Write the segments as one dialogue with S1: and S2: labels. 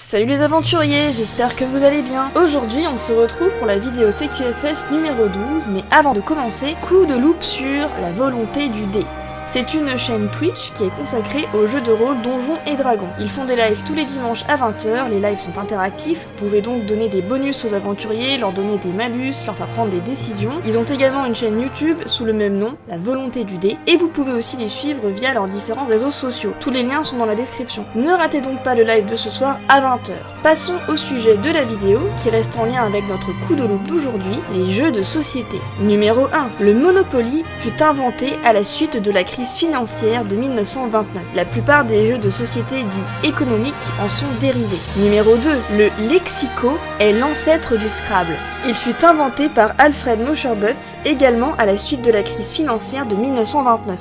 S1: Salut les aventuriers, j'espère que vous allez bien. Aujourd'hui on se retrouve pour la vidéo CQFS numéro 12, mais avant de commencer, coup de loupe sur la volonté du dé. C'est une chaîne Twitch qui est consacrée aux jeux de rôle Donjons et Dragons. Ils font des lives tous les dimanches à 20h, les lives sont interactifs, vous pouvez donc donner des bonus aux aventuriers, leur donner des malus, leur faire prendre des décisions. Ils ont également une chaîne YouTube sous le même nom, La Volonté du Dé, et vous pouvez aussi les suivre via leurs différents réseaux sociaux. Tous les liens sont dans la description. Ne ratez donc pas le live de ce soir à 20h. Passons au sujet de la vidéo, qui reste en lien avec notre coup de loupe d'aujourd'hui, les jeux de société. Numéro 1. Le Monopoly fut inventé à la suite de la crise financière de 1929. La plupart des jeux de société dits économiques en sont dérivés. Numéro 2. Le Lexico est l'ancêtre du Scrabble. Il fut inventé par Alfred Moscherbutz, également à la suite de la crise financière de 1929.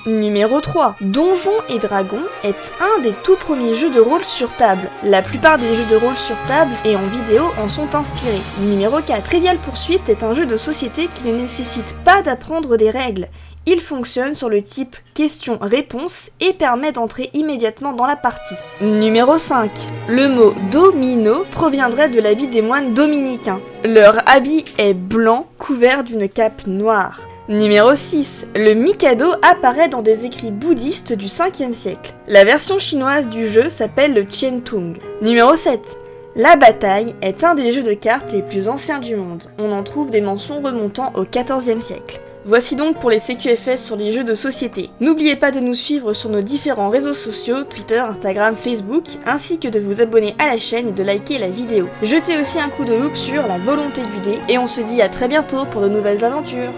S1: Numéro 3. Donjons et Dragons est un des tout premiers jeux de rôle sur table. La plupart des jeux de rôle sur table et en vidéo en sont inspirés. Numéro 4. Trivial Pursuit est un jeu de société qui ne nécessite pas d'apprendre des règles. Il fonctionne sur le type question-réponse et permet d'entrer immédiatement dans la partie. Numéro 5. Le mot domino proviendrait de l'habit des moines dominicains. Leur habit est blanc, couvert d'une cape noire. Numéro 6. Le Mikado apparaît dans des écrits bouddhistes du 5e siècle. La version chinoise du jeu s'appelle le Qiantung. Numéro 7. La bataille est un des jeux de cartes les plus anciens du monde. On en trouve des mentions remontant au 14e siècle. Voici donc pour les CQFS sur les jeux de société. N'oubliez pas de nous suivre sur nos différents réseaux sociaux, Twitter, Instagram, Facebook, ainsi que de vous abonner à la chaîne et de liker la vidéo. Jetez aussi un coup de loupe sur la volonté du dé, et on se dit à très bientôt pour de nouvelles aventures.